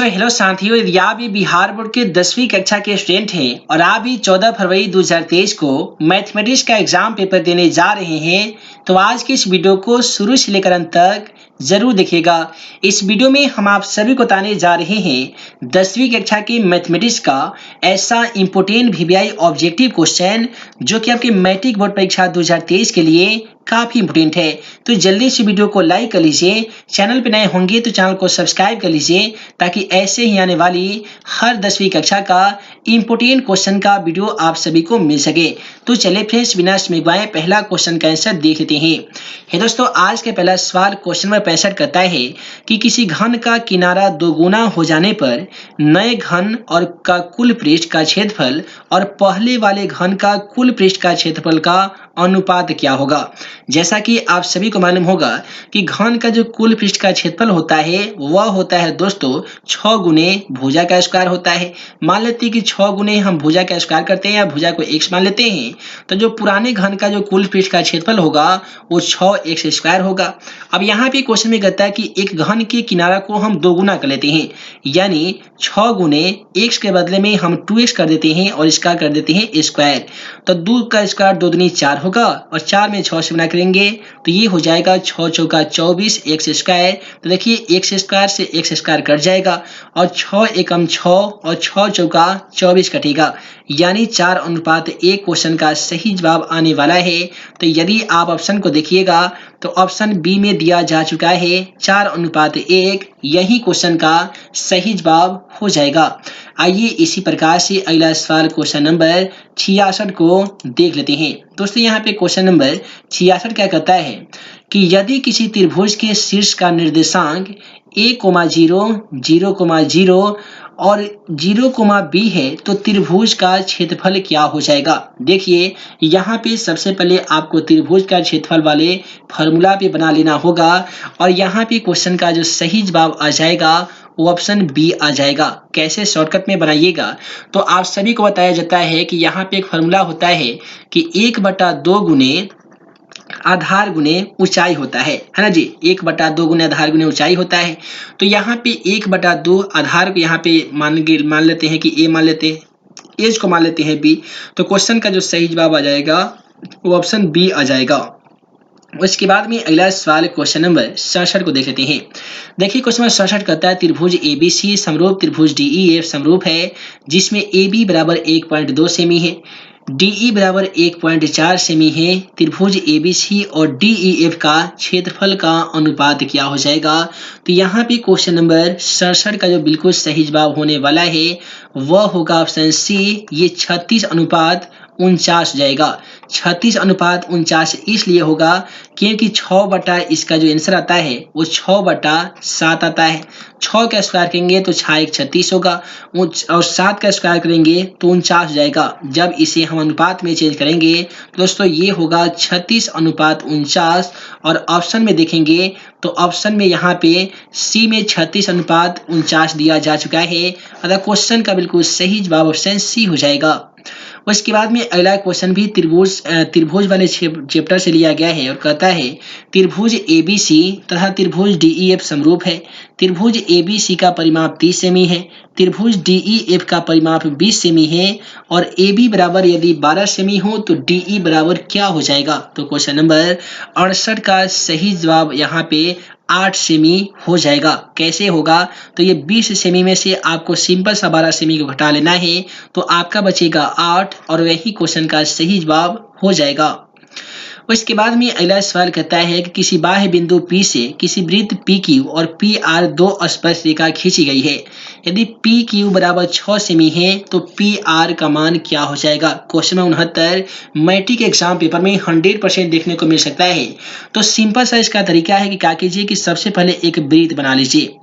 दोस्तों हेलो साथियों, यदि आप भी बिहार बोर्ड के 10वीं कक्षा के स्टूडेंट हैं और आप भी 14 फरवरी 2023 को मैथमेटिक्स का एग्जाम पेपर देने जा रहे हैं तो आज की इस वीडियो को शुरू से लेकर अंत तक जरूर देखिएगा। इस वीडियो में हम आप सभी को बताने जा रहे हैं 10वीं कक्षा के मैथमेटिक्स का ऐसा इंपोर्टेंट वीवीआई ऑब्जेक्टिव क्वेश्चन जो कि आपके मैट्रिक बोर्ड परीक्षा 2023 के लिए काफी इंपोर्टेंट है। तो जल्दी से वीडियो को लाइक कर लीजिए, चैनल पे नए होंगे तो चैनल को सब्सक्राइब कर लीजिए ताकि ऐसे ही आने वाली हर 10वीं कक्षा का इंपोर्टेंट क्वेश्चन का वीडियो आप सभी को मिल सके। तो चलिए फ्रेंड्स, बिना समय गवाए पहला क्वेश्चन का आंसर देख लेते हैं। दोस्तों, आज का पहला सवाल क्वेश्चन नंबर 65 करता है कि किसी घन का किनारा दोगुना हो जाने पर नए घन और का कुल पृष्ठ का क्षेत्रफल और पहले वाले घन का कुल पृष्ठ का क्षेत्रफल का अनुपात क्या होगा। जैसा कि आप सभी को मालूम होगा कि घन का जो कुल पृष्ठ का क्षेत्रफल होता है वह होता है दोस्तों 6 गुने भुजा का स्क्वायर होता है। मान लेते हैं कि 6 गुने हम भुजा का स्क्वायर करते हैं या भुजा को x मान लेते हैं, तो जो पुराने घन का जो कुल पृष्ठ का क्षेत्रफल होगा वो 6x स्क्वायर होगा। अब यहाँ पे क्वेश्चन में कहता है कि एक घन के किनारा को हम दोगुना कर लेते हैं, यानी 6 गुने x के बदले में हम 2x कर देते हैं और इसका कर देते हैं स्क्वायर। तो 2 का स्क्वायर 2 दूनी 4 होगा और 4 में 6 से गुना करेंगे तो ये हो जाएगा 6 चौका 24 x स्क्वायर। तो देखिए x स्क्वायर से x स्क्वायर कट जाएगा और 6 एकम 6 और 6 चौका 24 कटेगा, यानी 4:1 क्वेश्चन का सही जवाब आने वाला है। तो यदि आप ऑप्शन को देखिएगा तो ऑप्शन बी में दिया जा चुका है 4:1, यही क्वेश्चन का सही जवाब हो जाएगा। आइए इसी प्रकार से अगला सवाल क्वेश्चन नंबर 66 को देख लेते हैं। दोस्तों, यहाँ पे क्वेश्चन नंबर 66 क्या कहता है कि यदि किसी त्रिभुज के शीर्ष का निर्देशांक a,0, 0,0 और 0,b है तो त्रिभुज का क्षेत्रफल क्या हो जाएगा। देखिए यहाँ पे सबसे पहले आपको त्रिभुज का क्षेत्रफल वाले फॉर्मूला पे बना लेना होगा और यहाँ पे क्वेश्चन का जो सही जवाब आ जाएगा वो ऑप्शन बी आ जाएगा। कैसे शॉर्टकट में बनाइएगा तो आप सभी को बताया जाता है कि यहाँ पे एक फॉर्मूला होता है कि 1/2 गुने आधार गुने ऊंचाई होता है ना जी। 1/2 गुने आधार गुने ऊंचाई होता है। तो यहाँ पे 1/2 आधार को यहाँ पे मान लेते हैं कि ए मान लेते हैं, एज को मान लेते हैं बी। तो क्वेश्चन का जो सही जवाब आ जाएगा वो ऑप्शन बी आ जाएगा। उसके बाद में अगला सवाल क्वेश्चन नंबर 67 को देख लेते हैं। देखिए क्वेश्चन नंबर 67 कहता है त्रिभुज एबीसी समरूप त्रिभुज डीईएफ समरूप है जिसमें AB बराबर 1.2 सेमी है, DE बराबर 1.4 सेमी है। त्रिभुज ABC और DEF का क्षेत्रफल का अनुपात क्या हो जाएगा। तो यहाँ पे क्वेश्चन नंबर 67 का जो बिल्कुल सही जवाब होने वाला है वह होगा ऑप्शन सी, ये 36:49 जाएगा। 36:49 इसलिए होगा क्योंकि 6 बटा इसका जो आंसर आता है वो 6/7 आता है। 6 का स्क्वायर करेंगे तो 6 × 36 होगा और 7 का स्क्वायर करेंगे तो 49 जाएगा। जब इसे हम अनुपात में चेंज करेंगे तो दोस्तों ये होगा 36:49 और ऑप्शन में देखेंगे तो ऑप्शन में यहाँ पे सी में 36:49 दिया जा चुका है। अतः क्वेश्चन का बिल्कुल सही जवाब ऑप्शन सी हो जाएगा। उसके बाद में अगला क्वेश्चन भी त्रिभुज वाले चैप्टर से लिया गया है और कहता है त्रिभुज ABC तथा त्रिभुज DEF समरूप है। त्रिभुज ABC का परिमाप 30 सेमी है, त्रिभुज DEF का परिमाप 20 सेमी है और AB बराबर यदि 12 सेमी हो तो DE बराबर क्या हो जाएगा। तो क्वेश्चन नंबर 68 का सही जवाब यहाँ पे 8 सेमी हो जाएगा। कैसे होगा तो ये 20 सेमी में से आपको सिंपल सा 12 सेमी को घटा लेना है तो आपका बचेगा 8 और वही क्वेश्चन का सही जवाब हो जाएगा। उसके बाद में अगला सवाल कहता है कि किसी बाह्य बिंदु P से किसी वृत्त PQ और PR दो स्पर्श रेखा खींची गई है। यदि PQ बराबर 6 सेमी है तो PR का मान क्या हो जाएगा। Question number 69 matric exam paper में 100% देखने को मिल सकता है। तो सिंपल सा इसका तरीका है कि क्या कीजिए कि सबसे पहले एक वृत्त बना लीजिए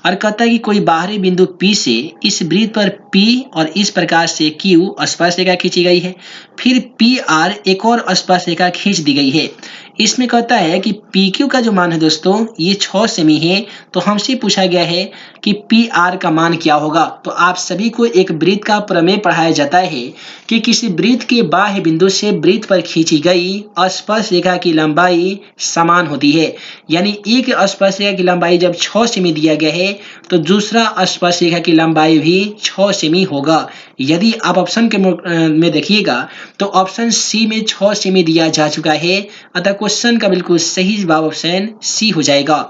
और कहता है कि कोई बाहरी बिंदु P से इस वृत्त पर P और इस प्रकार से Q स्पर्श रेखा खींची गई है। फिर PR एक और स्पर्श रेखा खींच दी गई है। इसमें कहता है कि PQ का जो मान है दोस्तों ये 6 सेमी है। तो हमसे पूछा गया है कि PR का मान क्या होगा। तो आप सभी को एक वृत्त का प्रमेय पढ़ाया जाता है कि किसी वृत्त के बाह्य बिंदु से वृत्त पर खींची गई स्पर्श रेखा की लंबाई समान होती है। यानी एक स्पर्श रेखा की लंबाई जब 6 सेमी दिया गया है तो दूसरा स्पर्श रेखा की लंबाई भी 6 सेमी होगा। यदि आप ऑप्शन के में देखिएगा तो ऑप्शन सी में 6 सेमी दिया जा चुका है, अतः क्वेश्चन का बिल्कुल सही जवाब ऑप्शन सी हो जाएगा।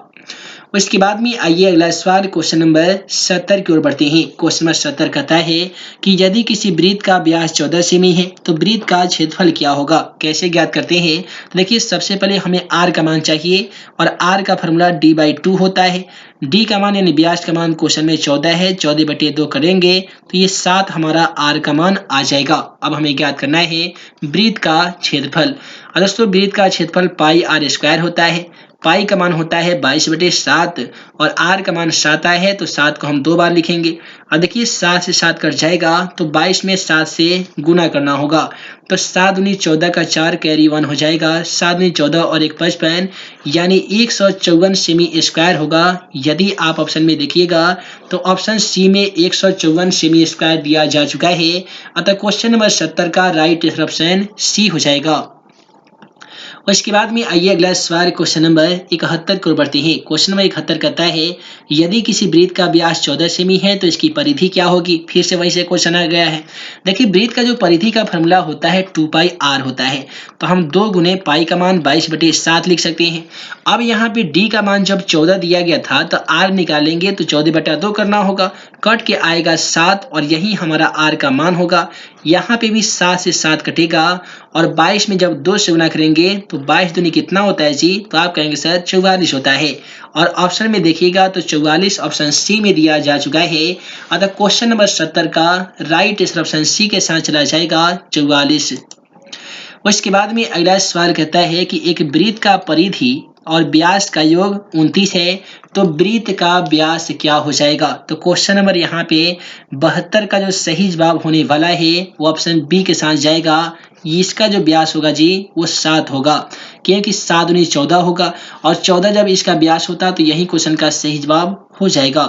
उसके बाद में आइए अगला सवाल क्वेश्चन नंबर 70 की ओर बढ़ते हैं। क्वेश्चन नंबर 70 कहता है कि यदि किसी वृत्त का व्यास 14 सेमी है तो वृत्त का क्षेत्रफल क्या होगा। कैसे ज्ञात करते हैं, तो देखिए सबसे पहले हमें r का मान चाहिए और r का फॉर्मूला d/2 होता है। d का मान यानी व्यास का मान क्वेश्चन में 14 है, 14/2 करेंगे तो ये 7 हमारा r का मान आ जाएगा। अब हमें ज्ञात करना है वृत्त का क्षेत्रफल। और दोस्तों वृत्त का क्षेत्रफल पाई r स्क्वायर होता है। पाई का मान होता है 22/7 और r का मान 7 आया है तो 7 को हम 2 बार लिखेंगे। अब देखिए 7 से 7 कट जाएगा तो 22 में 7 से गुना करना होगा। तो 7 दूनी 14 का 4 कैरी 1 हो जाएगा। 7 दूनी 14 और 1 55 यानी 154 सेमी स्क्वायर होगा। यदि आप ऑप्शन में देखिएगा तो ऑप्शन सी में 154 सेमी स्क्वायर दिया जा चुका है, अतः क्वेश्चन नंबर 70 का राइट ऑप्शन सी हो जाएगा। उसके बाद में आइए अगला सवाल क्वेश्चन नंबर 71 को बढ़ते हैं। क्वेश्चन नंबर 71 कहता है यदि किसी वृत्त का व्यास 14 सेमी है तो इसकी परिधि क्या होगी। फिर से वही से क्वेश्चन आ गया है। देखिए वृत्त का जो परिधि का फॉर्मूला होता है 2πr होता है। तो हम 2 गुने पाई का मान 22/7 लिख सकते हैं। अब यहाँ पे d का मान जब 14 दिया गया था तो r निकालेंगे तो 14/2 करना होगा, कट के आएगा 7 और यही हमारा r का मान होगा। यहाँ पे भी 7 से 7 कटेगा और 22 में जब 2 से गुना करेंगे तो 22 दूनी कितना होता है जी, तो आप कहेंगे सर 44 होता है। और ऑप्शन में देखिएगा तो 44 ऑप्शन सी में दिया जा चुका है, अतः क्वेश्चन नंबर 70 का राइट ऑप्शन सी के साथ चला जाएगा 44। उसके बाद में अगला सवाल कहता है कि एक वृत्त का परिधि और व्यास का योग 29 है तो वृत्त का व्यास क्या हो जाएगा। तो क्वेश्चन नंबर यहाँ पे 72 का जो सही जवाब होने वाला है वो ऑप्शन बी के साथ जाएगा। इसका जो व्यास होगा जी वो 7 होगा, क्योंकि 7 दूनी 14 होगा और 14 जब इसका व्यास होता तो यही क्वेश्चन का सही जवाब हो जाएगा।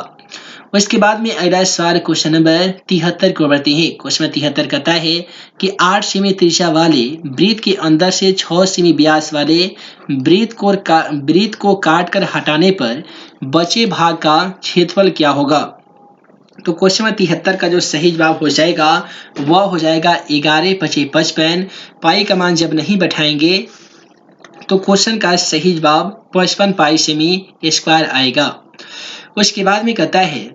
उसके बाद में अगला सवाल क्वेश्चन नंबर 73 को बढ़ते हैं। क्वेश्चन नंबर 73 कहता है कि 8 सेमी त्रिज्या वाले वृत्त के अंदर से 6 सेमी व्यास वाले वृत्त को काट कर हटाने पर बचे भाग का क्षेत्रफल क्या होगा। तो क्वेश्चन नंबर 73 का जो सही जवाब हो जाएगा वह हो जाएगा 11×5=55। पाई का मान जब नहीं बैठाएंगे तो क्वेश्चन का सही जवाब 55 पाई सेमी स्क्वायर आएगा। उसके बाद में कहता है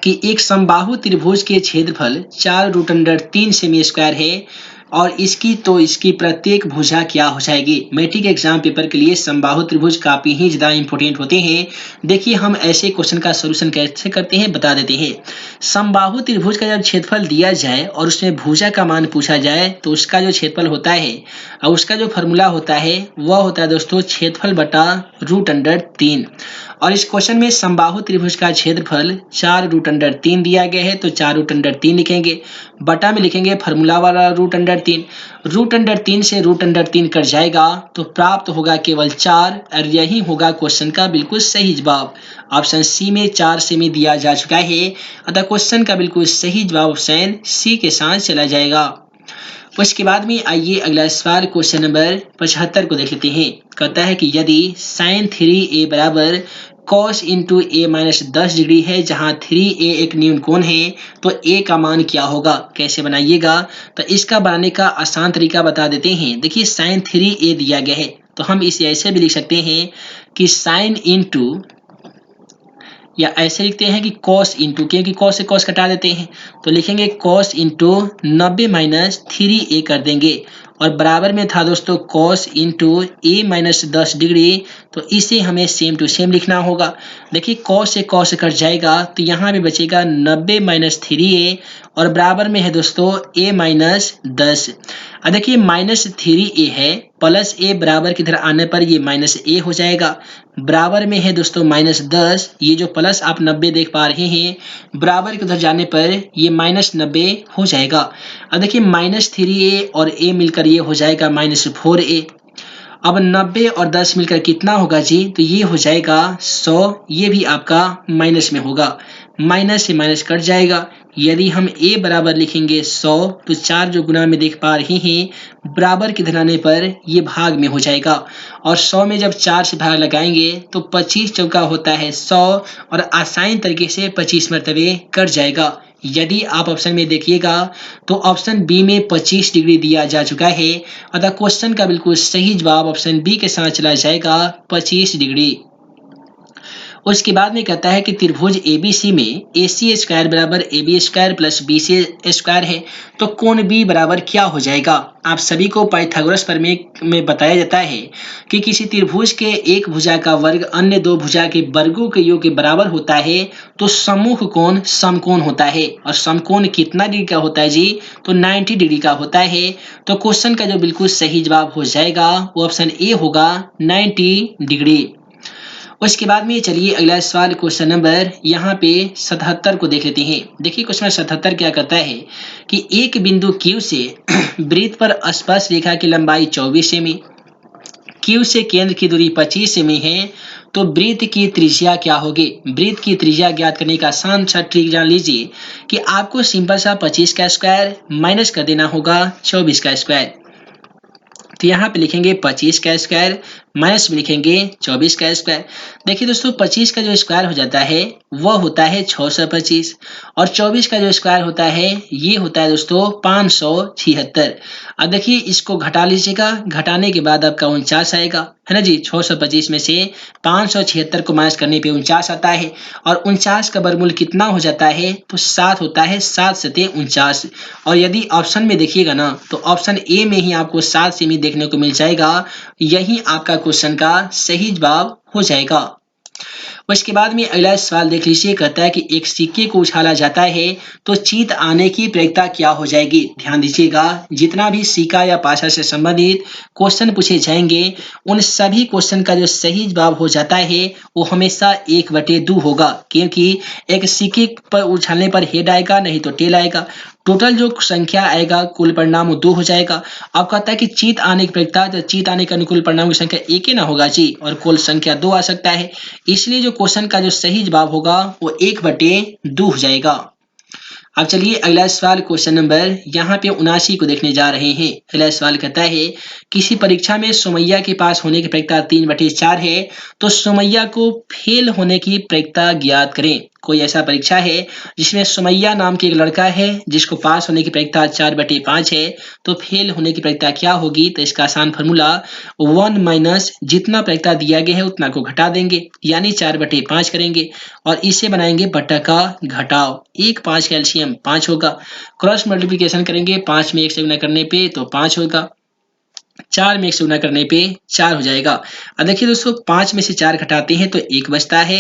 कि एक समबाहु त्रिभुज के क्षेत्रफल 4√3 सेमी स्क्वायर है और इसकी प्रत्येक भुजा क्या हो जाएगी। मैट्रिक एग्जाम पेपर के लिए समबाहु त्रिभुज काफी ही ज्यादा इंपॉर्टेंट होते हैं। देखिए हम ऐसे क्वेश्चन का सॉल्यूशन कैसे करते हैं बता देते हैं। समबाहु त्रिभुज का जब क्षेत्रफल दिया जाए और उसमें भुजा का मान पूछा जाए तो उसका जो क्षेत्रफल होता है और उसका जो फॉर्मूला होता है वह होता है दोस्तों क्षेत्रफल बटा √3। और इस क्वेश्चन में समबाहु त्रिभुज का क्षेत्रफल 4√3 दिया गया है तो 4√3 लिखेंगे, बटा में लिखेंगे फॉर्मूला वाला √3। √3 से √3 कट जाएगा तो प्राप्त होगा केवल 4 और यही होगा क्वेश्चन का बिल्कुल सही जवाब। ऑप्शन सी में 4 सेमी दिया जा चुका है, अतः क्वेश्चन का बिल्कुल सही जवाब ऑप्शन सी के साथ चला जाएगा। उसके बाद में आइए अगला सवाल क्वेश्चन नंबर 75 को देख लेते हैं। कहता है कि यदि sin 3a बराबर cos into a minus 10 degree है जहां 3a एक न्यून कोण है तो a का मान क्या होगा। कैसे बनाइएगा, तो इसका बनाने का आसान तरीका बता देते हैं। देखिए sin 3a दिया गया है तो हम इसे ऐसे भी लिख सकते हैं कि sin इंटू, या ऐसे लिखते हैं कि cos इंटू, क्योंकि cos से cos कटा देते हैं तो लिखेंगे cos इंटू 90 माइनस 3a कर देंगे और बराबर में था दोस्तों cos into a minus 10 degree, तो इसे हमें सेम टू सेम लिखना होगा। देखिए cos से cos कट जाएगा तो यहाँ पे बचेगा 90 माइनस 3a और बराबर में है दोस्तों a माइनस 10। अब देखिए माइनस 3a है प्लस a बराबर की तरह आने पर ये माइनस a हो जाएगा, बराबर में है दोस्तों माइनस 10। ये जो प्लस आप 90 देख पा रहे हैं बराबर की उधर जाने पर ये माइनस 90 हो जाएगा। अब देखिए माइनस 3a और a मिलकर ये हो जाएगा माइनस 4a। अब 90 और 10 मिलकर कितना होगा जी? तो ये हो जाएगा 100, ये भी आपका माइनस में होगा, माइनस से माइनस कट जाएगा। यदि हम a बराबर लिखेंगे 100, तो 4 जो गुना में देख पा रहे हैं बराबर के धन आने पर ये भाग में हो जाएगा, और 100 में जब 4 से भाग लगाएंगे तो 25 चौका होता है 100, और आसान तरीके से 25 मरतबे कट जाएगा। यदि आप ऑप्शन में देखिएगा तो ऑप्शन बी में 25 डिग्री दिया जा चुका है, अतः क्वेश्चन का बिल्कुल सही जवाब ऑप्शन बी के साथ चला जाएगा 25 डिग्री। उसके बाद में कहता है कि त्रिभुज एबीसी में AC स्क्वायर बराबर AB square plus BC square है, तो कोण B बराबर क्या हो जाएगा? आप सभी को पाइथागोरस प्रमेय में बताया जाता है कि किसी त्रिभुज के एक भुजा का वर्ग अन्य दो भुजा के वर्गों के योग के बराबर होता है तो सम्मुख कोण समकोण होता है। और समकोण कितना डिग्री का होता है जी? तो 90 डिग्री का होता है। तो क्वेश्चन का जो बिल्कुल सही जवाब हो जाएगा वो ऑप्शन ए होगा, 90 डिग्री। उसके बाद में चलिए अगला सवाल क्वेश्चन नंबर यहाँ पे 77 को देख लेते हैं। देखिए क्वेश्चन 77 क्या करता है कि एक बिंदु Q से वृत्त पर स्पर्श रेखा की लंबाई 24 सेमी, Q से केंद्र की दूरी 25 सेमी है, तो वृत्त की त्रिज्या क्या होगी? वृत्त की त्रिज्या ज्ञात करने का आसान सा ट्रिक जान लीजिए कि आपको सिंपल सा 25 का स्क्वायर माइनस कर देना होगा 24 का स्क्वायर। तो यहाँ पे लिखेंगे 25 का स्क्वायर माइनस में लिखेंगे 24 का स्क्वायर। देखिए दोस्तों 25 का जो स्क्वायर हो जाता है वह होता है 625, और 24 का जो स्क्वायर होता है ये होता है दोस्तों 576। अब देखिए इसको घटा लीजिएगा, घटाने के बाद आपका 49 आएगा, है ना जी। 625 में से 576 को माइनस करने पे 49 आता है, और 49 का वर्गमूल कितना हो जाता है? तो 7 होता है, 7 सते 49। और यदि ऑप्शन में देखिएगा ना तो ऑप्शन ए में ही आपको 7 सेमी देखने को मिल जाएगा, यही आपका क्वेश्चन का सही जवाब हो जाएगा। उसके बाद में अगला सवाल देख लीजिए, कहता है कि एक सिक्के को उछाला जाता है तो जीत आने की प्रक्रिया क्या हो जाएगी? ध्यान दीजिएगा, जितना भी सिक्का या पासा से संबंधित क्वेश्चन पूछे जाएंगे उन सभी क्वेश्चन का जो सही जवाब हो जाता है वो हमेशा 1/2 होगा, क्योंकि एक सिक्के पर उछालने पर हेड आएगा नहीं तो टेल आएगा। टोटल जो संख्या आएगा कुल परिणाम 2 हो जाएगा। अब कहता है कि जीत आने की प्रक्रिया, तो जीत आने का अनुकूल परिणाम की संख्या 1 ही ना होगा जी, और कुल संख्या 2 आ सकता है, इसलिए जो क्वेश्चन का जो सही जवाब होगा वो 1/2 हो जाएगा। अब चलिए अगला सवाल क्वेश्चन नंबर यहाँ पे 79 को देखने जा रहे हैं। अगला सवाल कहता है किसी परीक्षा में सुमैया के पास होने की प्रक्रिया 3/4 है, तो सुमैया को फेल होने की प्रक्रिया ज्ञात करें। कोई ऐसा परीक्षा है जिसमें सुमैया नाम के एक लड़का है जिसको पास होने की प्रक्रिया 4/5 है, तो फेल होने की प्रक्रिया क्या होगी? तो इसका आसान फॉर्मूला 1 माइनस जितना प्रक्रिया दिया गया है उतना को घटा देंगे, यानी 4/5 करेंगे, और इसे बनाएंगे बट्टा का घटाव। 1 5 कैल्शियम 5 होगा, क्रॉस मल्टीप्लिकेशन करेंगे 5 में 1 से गुना करने पे तो 5 होगा, 4 में 1 से गुना करने पे 4 हो जाएगा। अब देखिए दोस्तों 5 में से 4 घटाते हैं तो 1 बचता है,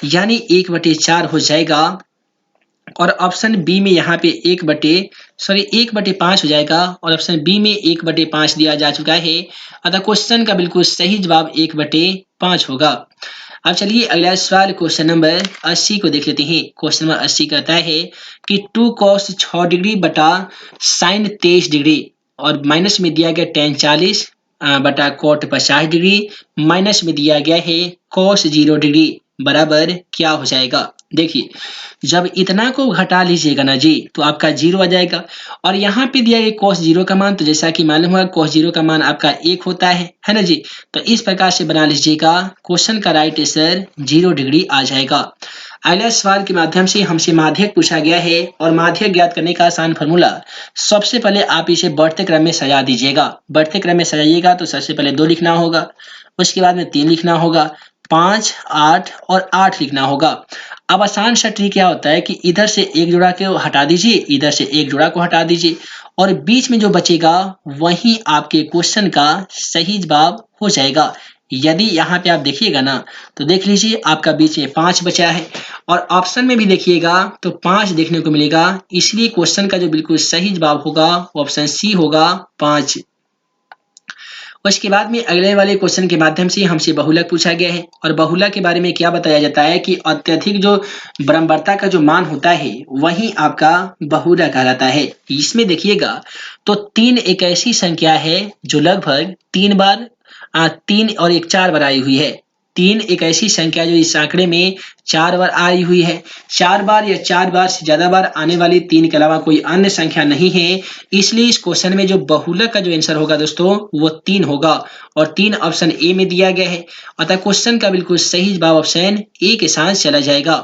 यानी 1/4 हो जाएगा, और ऑप्शन बी में यहाँ पे 1/5 हो जाएगा, और ऑप्शन बी में 1/5 दिया जा चुका है, अतः क्वेश्चन का बिल्कुल सही जवाब 1/5 होगा। अब चलिए अगला सवाल क्वेश्चन नंबर 80 को देख लेते हैं। क्वेश्चन नंबर 80 कहता है कि 2 cos 6 डिग्री बटा sin 23 डिग्री, और माइनस में दिया गया tan 40 बटा cot 50 डिग्री, माइनस में दिया गया है cos 0 डिग्री बराबर क्या हो जाएगा? देखिए जब इतना को घटा लीजिएगा ना जी तो आपका 0 आ जाएगा, और यहाँ पे दिया गया cos 0 का मान, तो जैसा कि मालूम हुआ cos 0 का मान आपका 1 होता है ना जी। तो इस प्रकार से बना लीजिएगा, क्वेश्चन का राइट आंसर 0 डिग्री आ जाएगा। अगले सवाल के माध्यम से हमसे माध्यक पूछा गया है, और माध्यक ज्ञात करने का आसान फॉर्मूला, सबसे पहले आप इसे बढ़ते क्रम में सजा दीजिएगा। बढ़ते क्रम में सजाइएगा तो सबसे पहले 2 लिखना होगा, उसके बाद में 3 लिखना होगा, 5 8 और 8 लिखना होगा। अब आसान सा ट्रिक क्या होता है कि इधर से एक जोड़ा को हटा दीजिए, इधर से एक जोड़ा को हटा दीजिए, और बीच में जो बचेगा वही आपके क्वेश्चन का सही जवाब हो जाएगा। यदि यहाँ पे आप देखिएगा ना तो देख लीजिए आपका बीच में 5 बचा है, और ऑप्शन में भी देखिएगा तो 5 देखने को मिलेगा, इसलिए क्वेश्चन का जो बिल्कुल सही जवाब होगा वो ऑप्शन सी होगा, 5। उसके बाद में अगले वाले क्वेश्चन के माध्यम से हमसे बहुलक पूछा गया है, और बहुलक के बारे में क्या बताया जाता है कि अत्यधिक जो बराबरता का जो मान होता है वही आपका बहुलक कहलाता है। इसमें देखिएगा तो 3 एक ऐसी संख्या है जो लगभग 3 बार 3 और 1 4 बार आई हुई है। 3 एक ऐसी संख्या जो इस आंकड़े में 4 बार आई हुई है। 4 बार या 4 बार से ज्यादा बार आने वाली 3 के अलावा कोई अन्य संख्या नहीं है। इसलिए इस क्वेश्चन में जो बहुलक का जो आंसर होगा दोस्तों वो 3 होगा और 3 ऑप्शन ए में दिया गया है। अतः क्वेश्चन का बिल्कुल सही जवाब ऑप्शन ए के साथ चला जाएगा।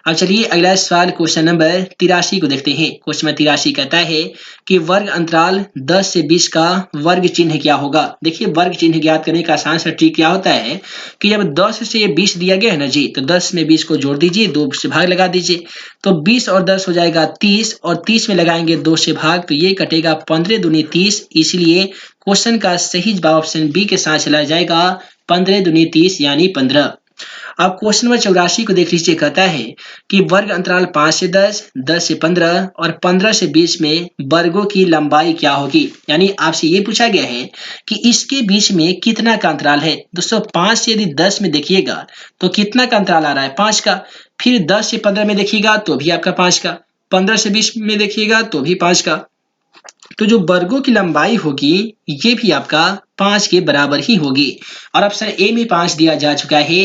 अब चलिए अगला सवाल क्वेश्चन नंबर 83 को देखते हैं। क्वेश्चन नंबर 83 कहता है कि वर्ग अंतराल 10 से 20 का वर्ग चिन्ह क्या होगा। देखिए वर्ग चिन्ह ज्ञात करने का आसान सा ट्रिक क्या होता है कि जब 10 से 20 दिया गया है ना जी, तो 10 में 20 को जोड़ दीजिए, 2 से भाग लगा दीजिए, तो 20 और 10 हो जाएगा 30 और 30 में लगाएंगे 2 से भाग, तो ये कटेगा 15 दूनी 30। इसलिए क्वेश्चन का सही जवाब ऑप्शन बी के साथ चला जाएगा 15 दूनी 30 यानी 15। अब क्वेश्चन नंबर 84 को देख लीजिए। कहता है कि वर्ग अंतराल 5 से 10, 10 से 15 और 15 से 20 में वर्गों की लंबाई क्या होगी। यानी आपसे ये पूछा गया है कि इसके बीच में कितना का अंतराल है। दोस्तों 5 से यदि 10 में देखिएगा तो कितना का अंतराल आ रहा है, 5 का। फिर 10 से 15 में देखिएगा तो भी आपका 5 का, 15 से 20 में देखिएगा तो भी 5 का। तो जो वर्गों की लंबाई होगी ये भी आपका 5 के बराबर ही होगी और ऑप्शन ए में 5 दिया जा चुका है।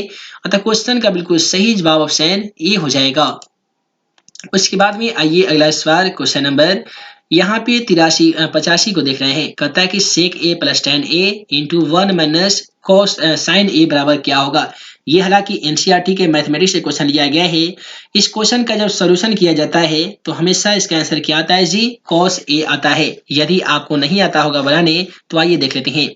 अतः क्वेश्चन का बिल्कुल सही जवाब ऑप्शन ए हो जाएगा। उसके बाद में आइए अगला सवाल क्वेश्चन नंबर यहाँ पे 85 को देख रहे हैं। कहता है कि सेक ए प्लस टेन ए इंटू 1 माइनस कॉस साइन ए बराबर क्या होगा। ये हालांकि एनसीईआरटी के मैथमेटिक्स से क्वेश्चन लिया गया है। इस क्वेश्चन का जब सॉल्यूशन किया जाता है तो हमेशा इसका आंसर क्या आता है जी, कॉस ए आता है। यदि आपको नहीं आता होगा बनाने तो आइए देख लेते हैं।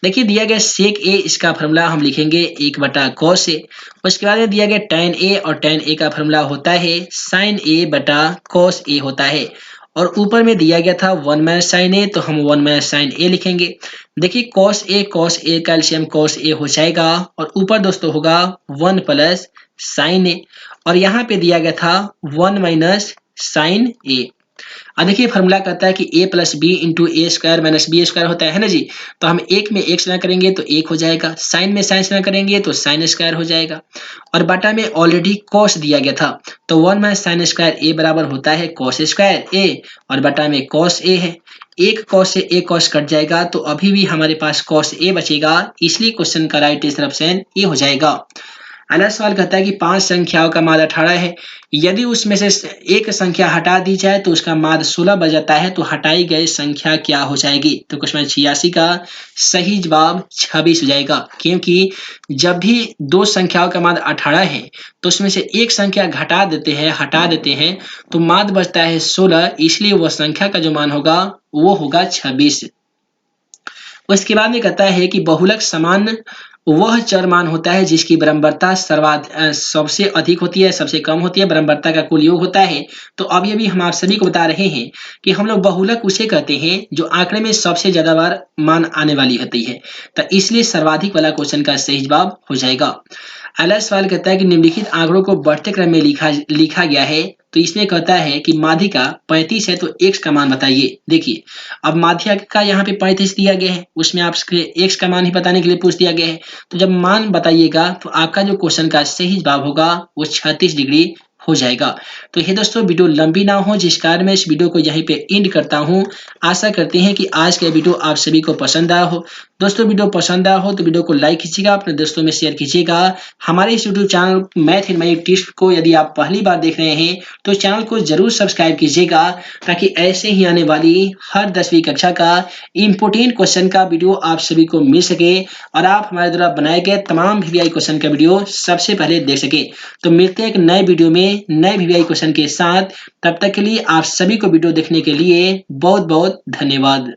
देखिए दिया गया सेक ए, इसका फॉर्मूला हम लिखेंगे 1/cos ए। उसके बाद में दिया गया tan ए और tan ए का फॉर्मूला होता है sin a/cos ए होता है। और ऊपर में दिया गया था 1 माइनस साइन ए, तो हम 1 माइनस साइन ए लिखेंगे। देखिए cos a का एलसीएम cos a हो जाएगा और ऊपर दोस्तों होगा 1 प्लस साइन ए और यहाँ पे दिया गया था 1 माइनस साइन ए। अब देखिए फॉर्मूला कहता है कि a plus B into A square minus B square होता है ना जी। तो हम एक में एक से करेंगे तो एक हो जाएगा, साइन में साइन से करेंगे तो साइन स्क्वायर हो जाएगा और बटा में ऑलरेडी कॉस दिया गया था तो 1 माइनस साइन स्क्वायर ए बराबर होता है कॉस स्क्वायर ए और बटा में कॉस ए है। एक कॉस से एक कॉस कट जाएगा तो अभी भी हमारे पास कॉस ए बचेगा। इसलिए क्वेश्चन का राइट आंसर ऑप्शन ए हो जाएगा। अगला सवाल कहता है कि 5 संख्याओं का मान 18 है। यदि उसमें से एक संख्या हटा दी जाए तो उसका मान 16 बच जाता है, तो हटाई गई संख्या क्या हो जाएगी। तो क्वेश्चन 86 का सही जवाब 26 हो जाएगा, क्योंकि जब भी दो संख्याओं का मान 18 है तो उसमें से एक संख्या हटा देते हैं तो मान बचता है 16। इसलिए वह संख्या का जो मान होगा वो होगा 26। उसके बाद में कहता है कि बहुलक समान वह चर मान होता है जिसकी बराबरता सबसे अधिक होती है, सबसे कम होती है, बराबरता का कुल योग होता है। तो अब ये भी हम आप सभी को बता रहे हैं कि हम लोग बहुलक उसे कहते हैं जो आंकड़े में सबसे ज्यादा बार मान आने वाली होती है। तो इसलिए सर्वाधिक वाला क्वेश्चन का सही जवाब हो जाएगा। अगला सवाल कहता है कि निम्नलिखित आंकड़ों को बढ़ते क्रम में लिखा गया है। तो इसमें कहता है कि माध्यिका 35 है तो x का मान बताइए। देखिए अब माध्यिका का यहाँ पे 35 दिया गया है, उसमें आपसे x का मान ही बताने के लिए पूछ दिया गया है। तो जब मान बताइएगा तो आपका जो क्वेश्चन का सही जवाब होगा वो 36 डिग्री हो जाएगा। तो ये दोस्तों वीडियो लंबी ना हो जिस कारण मैं इस वीडियो को यहीं पे एंड करता हूँ। आशा करते हैं कि आज का वीडियो आप सभी को पसंद आया हो। दोस्तों वीडियो पसंद आया हो तो वीडियो को लाइक कीजिएगा, अपने दोस्तों में शेयर कीजिएगा। हमारे इस YouTube channel math in my tips को यदि आप पहली बार देख रहे हैं तो चैनल को जरूर सब्सक्राइब कीजिएगा, ताकि ऐसे ही आने वाली हर 10वीं कक्षा का इंपोर्टेंट क्वेश्चन का वीडियो आप सभी को मिल सके और आप हमारे द्वारा बनाए गए तमाम वीवीआई क्वेश्चन का वीडियो सबसे पहले देख सके। तो मिलते हैं एक नए वीडियो में नए वीवीआई क्वेश्चन के साथ। तब तक के लिए आप सभी को वीडियो देखने के लिए बहुत बहुत धन्यवाद।